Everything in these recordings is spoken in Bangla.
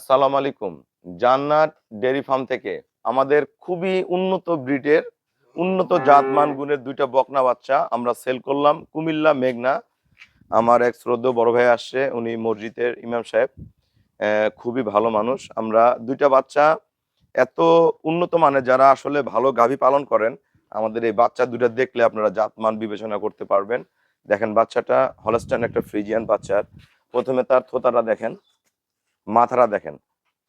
আসসালামু আলাইকুম। জান্নাত ডেয়ারি ফার্ম থেকে আমাদের খুবই উন্নত ব্রিডের উন্নত জাতমান গুণের দুইটা বকনা বাচ্চা আমরা সেল করলাম। কুমিল্লা মেঘনা। আমার এক শ্রদ্ধেয় বড় ভাই আসছে, উনি মসজিদের ইমাম সাহেব, খুবই ভালো মানুষ। আমরা দুইটা বাচ্চা এত উন্নত মানের, যারা আসলে ভালো গাভী পালন করেন, আমাদের এই বাচ্চা দুইটা দেখলে আপনারা জাতমান বিবেচনা করতে পারবেন। দেখেন বাচ্চাটা হলস্টাইন একটা ফ্রিজিয়ান বাচ্চার। প্রথমে তার থোতাটা দেখেন, মাথাটা দেখেন,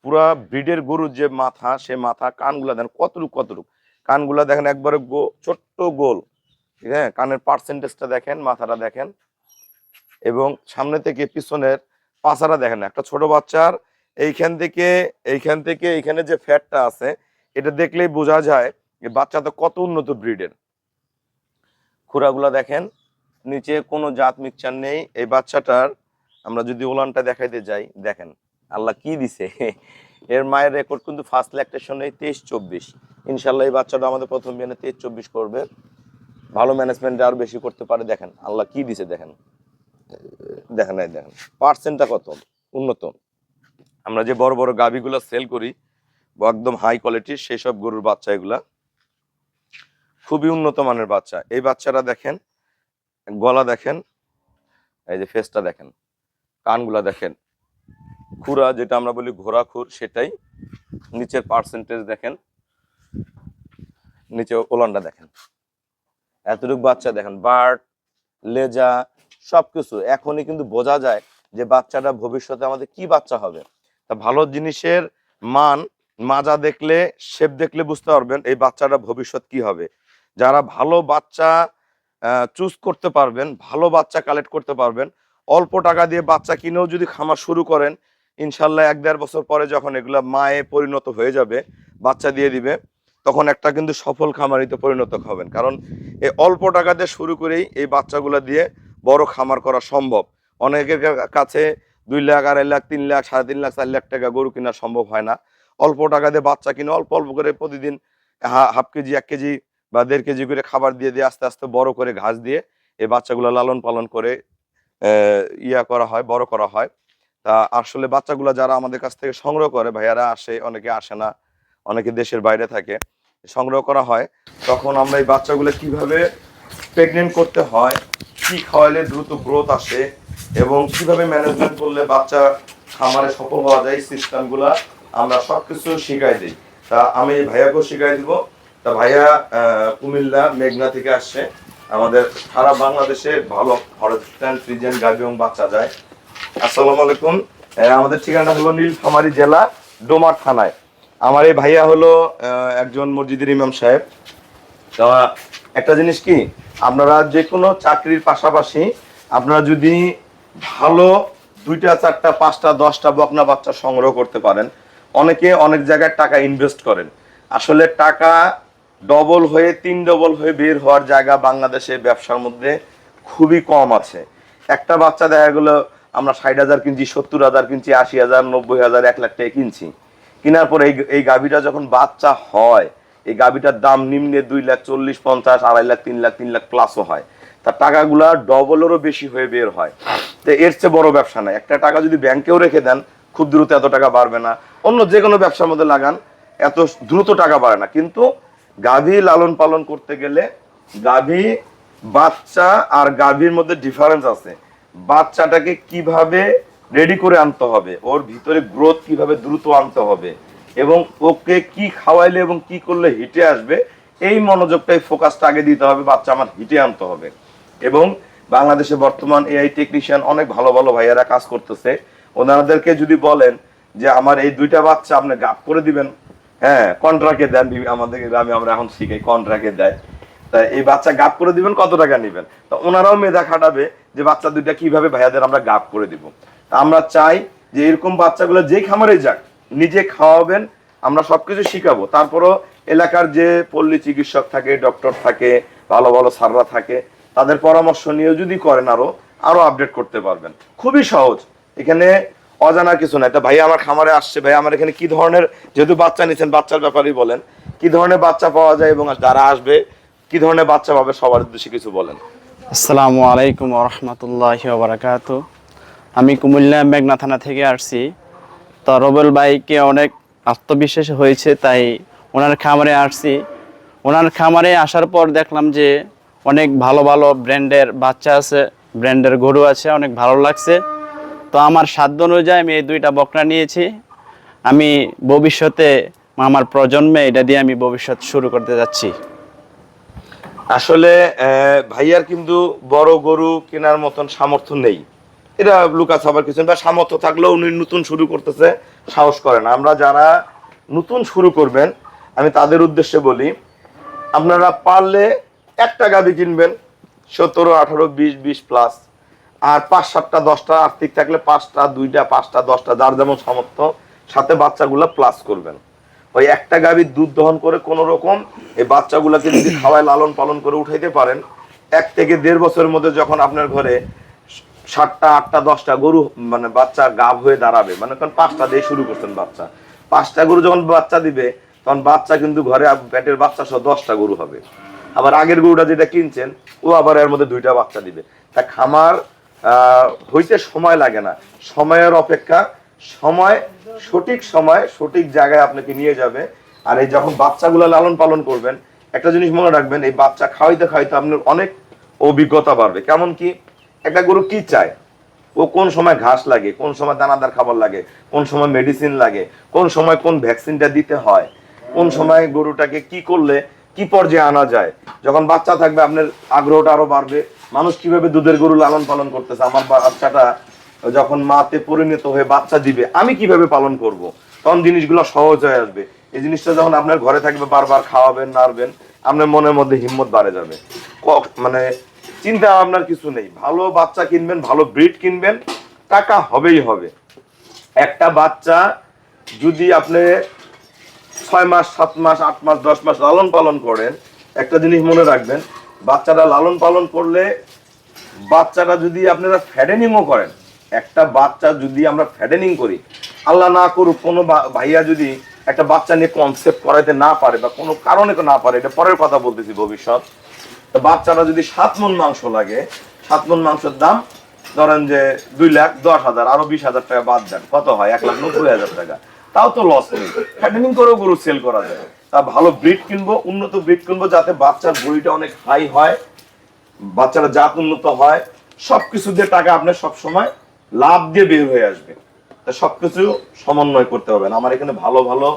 পুরা ব্রিডের গরুর যে মাথা, সে মাথা কানগুলা দেখেন কতটুক কতটুক, কানগুলা দেখেন একবারে ছোট্ট গোল। ঠিক আছে, কানের পার্সেন্টেজটা দেখেন, মাথাটা দেখেন, এবং সামনে থেকে পিছনের পাছাটা দেখেন। একটা ছোট বাচ্চার এইখান থেকে এইখানে যে ফ্যাটটা আছে, এটা দেখলেই বোঝা যায় যে বাচ্চাটা কত উন্নত ব্রিডের। খুরাগুলা দেখেন, নিচে কোনো জাত মিক্সচার নেই এই বাচ্চাটার। আমরা যদি ওলানটা দেখাইতে যাই, দেখেন আল্লাহ কি দিছে। এর মায়ের রেকর্ড কিন্তু ফার্স্ট ল্যাকটেশনে 23-24। ইনশাল্লাহ এই বাচ্চাটা আমাদের প্রথম বিয়ানে 23-24 করবে। ভালো ম্যানেজমেন্ট আরো বেশি করতে পারে। দেখেন আল্লাহ কি দিছে, দেখেন দেখেন এই দেখেন পার্সেন্টটা কত উন্নত। আমরা যে বড় বড় গাভীগুলো সেল করি একদম হাই কোয়ালিটির, সেই সব গরুর বাচ্চা এগুলা খুবই উন্নত মানের বাচ্চা। এই বাচ্চারা দেখেন, গলা দেখেন, এই যে ফেসটা দেখেন, কানগুলা দেখেন, খুরা যেটা আমরা বলি ঘোড়া খুর, সেটাই। নিচের পার্সেন্টেজ দেখেন, নিচে ওলানটা দেখেন, এতটুকু বাচ্চা দেখেন, বার্ড, লেজা, সবকিছু এখনই কিন্তু বোঝা যায় যে বাচ্চাটা ভবিষ্যতে আমাদের কি বাচ্চা হবে। তা ভালো জিনিসের মান, মাজা দেখলে, শেপ দেখলে বুঝতে পারবেন এই বাচ্চাটা ভবিষ্যৎ কি হবে। যারা ভালো বাচ্চা চুজ করতে পারবেন, ভালো বাচ্চা কালেক্ট করতে পারবেন, অল্প টাকা দিয়ে বাচ্চা কিনেও যদি খামার শুরু করেন, ইনশাল্লাহ 1-1.5 বছর পরে যখন এগুলা মায়ে পরিণত হয়ে যাবে, বাচ্চা দিয়ে দিবে, তখন একটা কিন্তু সফল খামারিতে পরিণত হবেন। কারণ এই অল্প টাকা দিয়ে শুরু করেই এই বাচ্চাগুলো দিয়ে বড় খামার করা সম্ভব। অনেকের কাছে 2 লাখ, 2.5 লাখ, 3 লাখ, 3.5 লাখ, 4 লাখ টাকা গরু কেনা সম্ভব হয় না। অল্প টাকা দিয়ে বাচ্চা কিনে অল্প অল্প করে প্রতিদিন হাফ কেজি, 1 কেজি বা 1.5 কেজি করে খাবার দিয়ে দিয়ে আস্তে আস্তে বড় করে ঘাস দিয়ে এই বাচ্চাগুলো লালন পালন করে করা হয়, বড় করা হয়। তা আসলে বাচ্চাগুলো যারা আমাদের কাছ থেকে সংগ্রহ করে, ভাইয়ারা আসে, অনেকে আসে না, অনেকে দেশের বাইরে থাকে, সংগ্রহ করা হয়, তখন আমরা এই বাচ্চাগুলো কিভাবে প্রেগনেন্ট করতে হয়, কি খাওয়াইলে দ্রুত গ্রোথ আসে, এবং কিভাবে ম্যানেজমেন্ট করলে বাচ্চা খামারে সফল হওয়া যায়, সিস্টেমগুলা আমরা সবকিছু শিখাই দিই। তা আমি ভাইয়াকেও শিখাই দিব। তা ভাইয়া কুমিল্লা মেঘনা থেকে আসছে। আমাদের সারা বাংলাদেশে ভালো হলস্টাইন ফ্রিজিয়ান গাভী এবং বাচ্চা যায়। আসসালামু আলাইকুম। আমাদের ঠিকানা হলো নীলফামারী জেলা, ডোমার থানায়। আমার এই ভাইয়া হলো একজন মসজিদের ইমাম সাহেব। তা একটা জিনিস কি, আপনারা যে কোনো চাকরির পাশাপাশি আপনারা যদি ভালো 2টা, 4টা, 5টা, 10টা বকনা বাচ্চা সংগ্রহ করতে পারেন, অনেকে অনেক জায়গায় টাকা ইনভেস্ট করেন। আসলে টাকা ডবল হয়ে 3 ডবল হয়ে বের হওয়ার জায়গা বাংলাদেশে ব্যবসার মধ্যে খুবই কম আছে। একটা বাচ্চা দেখা গেলো আমরা 60,000 কিনছি, 70,000 কিনছি, 80,000, 90,000, 1 লাখ টাকা কিনছি। কেনার পরে এই গাভীটা যখন বাচ্চা হয়, এই গাভীটার দাম নিম্নে 2,40,000, 50,000, 2.5 লাখ, 3 লাখ, 3 লাখ প্লাসও হয়। তার টাকাগুলা ডবলেরও বেশি হয়ে বের হয়। তো এর চেয়ে বড় ব্যবসা নাই। একটা টাকা যদি ব্যাংকেও রেখে দেন, খুব দ্রুত এত টাকা বাড়বে না। অন্য যে কোনো ব্যবসার মধ্যে লাগান, এত দ্রুত টাকা বাড়ে না। কিন্তু গাভী লালন পালন করতে গেলে গাভী বাচ্চা আর গাভীর মধ্যে ডিফারেন্স আছে। বাচ্চাটাকে কিভাবে রেডি করে আনতে হবে, ওর ভিতরে গ্রোথ কিভাবে দ্রুত আনতে হবে, এবং ওকে কি খাওয়াইলে এবং কি করলে হিটে আসবে, এই মনোযোগটাই ফোকাসটা আগে দিতে হবে। বাচ্চা আমার হিটে আনতে হবে। এবং বাংলাদেশে বর্তমান এআই টেকনিশিয়ান অনেক ভালো ভালো ভাইয়ারা কাজ করতেছে। ওনাদেরকে যদি বলেন যে আমার এই 2টা বাচ্চা আপনি গাপ করে দিবেন, হ্যাঁ কন্ট্রাক্টে দেন, আমাদের গ্রামে আমরা এখন শিখাই কন্ট্রাক্টে দেয়। তা এই বাচ্চা গাপ করে দিবেন, কত টাকা নেবেন? তো ওনারাও মেধা খাটাবে যে বাচ্চা 2টা কিভাবে ভাইয়াদের আমরা গাপ করে দিব। আমরা চাই যে এরকম বাচ্চাগুলো যেই খামারে যাক, নিজে খাওয়াবেন, আমরা সবকিছু শিখাবো। তারপরও এলাকার যে পল্লী চিকিৎসক থাকে, ডক্টর থাকে, ভালো ভালো স্যাররা থাকে, তাদের পরামর্শ নিয়ে যদি করেন আরো আপডেট করতে পারবেন। খুবই সহজ, এখানে অজানা কিছু নাই। তা ভাই আমার খামারে আসছে, ভাই আমার এখানে কি ধরনের, যেহেতু বাচ্চা নিচ্ছেন, বাচ্চার ব্যাপারেই বলেন, কি ধরনের বাচ্চা পাওয়া যায় এবং যারা আসবে কি ধরনের বাচ্চা পাবে, সবার উদ্দেশ্যে কিছু বলেন। আসসালামু আলাইকুম ওয়া রাহমাতুল্লাহি ওয়া বারাকাতুহু। আমি কুমিল্লা মেঘনা থানা থেকে আসছি। তো রবেল ভাইকে অনেক আত্মবিশ্বাস হয়েছে, তাই ওনার খামারে আসছি। ওনার খামারে আসার পর দেখলাম যে অনেক ভালো ভালো ব্র্যান্ডের বাচ্চা আছে, ব্র্যান্ডের গরু আছে, অনেক ভালো লাগছে। তো আমার সাধ্য অনুযায়ী আমি এই 2টা বকনা নিয়েছি। আমি ভবিষ্যতে আমার প্রজন্মে এটা দিয়ে আমি ভবিষ্যৎ শুরু করতে যাচ্ছি। আসলে ভাইয়ার কিন্তু বড় গরু কেনার মতন সামর্থ্য নেই, এটা লুকা ছাপার কিছু না। বা সামর্থ্য থাকলেও উনি নতুন শুরু করতেছে, সাহস করে না। আমরা যারা নতুন শুরু করবেন আমি তাদের উদ্দেশ্যে বলি, আপনারা পারলে একটা গাভী কিনবেন 17, 18, 20, 20 প্লাস, আর 5, 7টা 10টা আর্থিক থাকলে 5টা, 2টা, 5টা, 10টা, যার যেমন সামর্থ্য, সাথে বাচ্চাগুলো প্লাস করবেন। ওই একটা গাভীর দুধ দহন করে কোন রকম এই বাচ্চাগুলোকে যদি খাওয়ায় লালন পালন করে উঠাইতে পারেন, 1 থেকে 1.5 বছরের মধ্যে যখন আপনার ঘরে 7টা, 8টা, 10টা গরু মানে বাচ্চা গাভ হয়ে দাঁড়াবে, মানে কারণ 5টা দিয়ে শুরু করছেন বাচ্চা, 5টা গরু যখন বাচ্চা দিবে তখন বাচ্চা কিন্তু ঘরে পেটের বাচ্চা সহ 10টা গরু হবে। আবার আগের গরুটা যেটা কিনছেন ও আবার এর মধ্যে 2টা বাচ্চা দিবে। তা খামার হইতে সময় লাগে না, সময়ের অপেক্ষা, সময় সঠিক সময় সঠিক জায়গায় আপনাকে নিয়ে যাবে। আর এই যখন বাচ্চাগুলো লালন পালন করবেন, একটা জিনিস মনে রাখবেন, এই বাচ্চা খাওয়াইতে খাওয়াইতে আপনার অনেক অভিজ্ঞতা বাড়বে। কেমন কি, একটা গরু কি চায়, ও কোন সময় ঘাস লাগে, কোন সময় দানাদার খাবার লাগে, কোন সময় মেডিসিন লাগে, কোন সময় কোন ভ্যাকসিনটা দিতে হয়, কোন সময় গরুটাকে কি করলে কি পর্যায়ে আনা যায়। যখন বাচ্চা থাকবে আপনার আগ্রহটা আরো বাড়বে, মানুষ কিভাবে দুধের গরু লালন পালন করতেছে, আমার বাচ্চাটা যখন মাতে পরিণত হয়ে বাচ্চা দিবে আমি কিভাবে পালন করব, তখন জিনিসগুলো সহজ হয়ে আসবে। এই জিনিসটা যখন আপনার ঘরে থাকবে, বারবার খাওয়াবেন, নাড়বেন, আপনার মনের মধ্যে হিম্মত বাড়ে যাবে। মানে চিন্তা আপনার কিছু নেই, ভালো বাচ্চা কিনবেন, ভালো ব্রিড কিনবেন, টাকা হবেই হবে। একটা বাচ্চা যদি আপনি 6 মাস, 7 মাস, 8 মাস, 10 মাস লালন পালন করেন, একটা জিনিস মনে রাখবেন, বাচ্চাটা লালন পালন করলে, বাচ্চাটা যদি আপনারা ফ্যাডেনিংও করেন, একটা বাচ্চা যদি আমরা ফ্যাডেনিং করি, আল্লাহ না করুক কোনো ভাইয়া যদি একটা বাচ্চা নিয়ে কনসেপ্ট করাইতে না পারে বা কোনো কারণে না পারে, এটা পরের কথা বলতেছি, ভবিষ্যৎ, তো বাচ্চাটা যদি 7 মণ মাংস লাগে, 7 মণ মাংসের দাম ধরেন যে 2,10,000, আরো 20,000 টাকা বাদ দেন, কত হয়? 1,90,000 টাকা। তাও তো লস নেই, ফ্যাটেনিং করেও গরু সেল করা যায়। তা ভালো ব্রিড কিনবো, উন্নত ব্রিড কিনবো, যাতে বাচ্চার বড়িটা অনেক হাই হয়, বাচ্চারা জাত উন্নত হয়, সবকিছু দিয়ে টাকা আপনার সবসময় লাভ দিয়ে বের হয়ে আসবে। তা সবকিছু সমন্বয় করতে হবে। আমার এখানে ভালো ভালো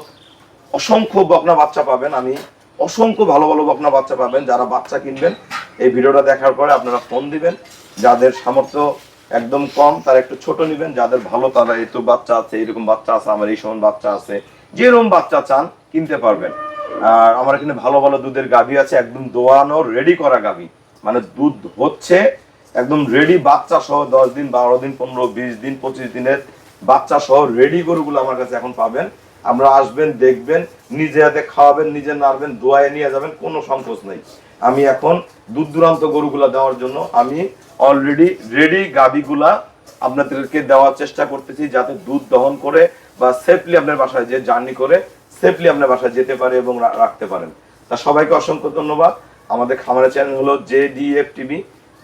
অসংখ্য বকনা বাচ্চা পাবেন, আমি অসংখ্য ভালো ভালো বকনা বাচ্চা পাবেন। যারা বাচ্চা কিনবেন এই ভিডিওটা দেখার পরে আপনারা ফোন দিবেন, যাদের সামর্থ্য একদম কম তারা একটু ছোট নিবেন, যাদের ভালো তারা এই তো বাচ্চা আছে, এরকম বাচ্চা আছে, আমার এই সমান বাচ্চা আছে, যেরকম বাচ্চা চান কিনতে পারবেন। আর আমার এখানে ভালো ভালো দুধের গাভী আছে, একদম দোয়ানো রেডি করা গাভী, মানে দুধ হচ্ছে একদম রেডি, বাচ্চা সহ 10 দিন, 12 দিন, 15, 20 দিন, 25 দিনের বাচ্চা সহ রেডি গরুগুলো আমার কাছে এখন পাবেন। আমরা আসবেন, দেখবেন, নিজে হাতে খাওয়াবেন, নিজে নাড়বেন, দোয়ায় নিয়ে যাবেন, কোনো সংকোচ নেই। আমি এখন দূর দূরান্ত গরুগুলা দেওয়ার জন্য আমি অলরেডি রেডি গাভীগুলা আপনাদেরকে দেওয়ার চেষ্টা করতেছি, যাতে দুধ দহন করে বা সেফলি আপনার বাসায় যে জার্নি করে সেফলি আপনার বাসায় যেতে পারে এবং রাখতে পারেন। তা সবাইকে অসংখ্য ধন্যবাদ। আমাদের খামারের চ্যানেল হলো JDF TV।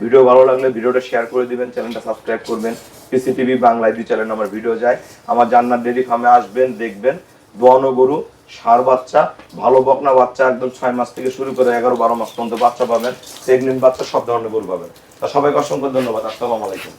ভিডিও ভালো লাগলে ভিডিওটা শেয়ার করে দিবেন, চ্যানেলটা সাবস্ক্রাইব করবেন। PCTV বাংলায় 2 চ্যানেলে আমার ভিডিও যায়। আমার জান্নাত ডেইরি ফার্মে আসবেন, দেখবেন দোয়ানো গরু, ষাঁড় বাচ্চা, ভালো বকনা বাচ্চা, একদম 6 মাস থেকে শুরু করে 11-12 মাস পর্যন্ত বাচ্চা পাবেন, প্রেগনেন্ট বাচ্চা, সব ধরনের গরু পাবেন। তা সবাইকে অসংখ্য ধন্যবাদ। আসসালামু আলাইকুম।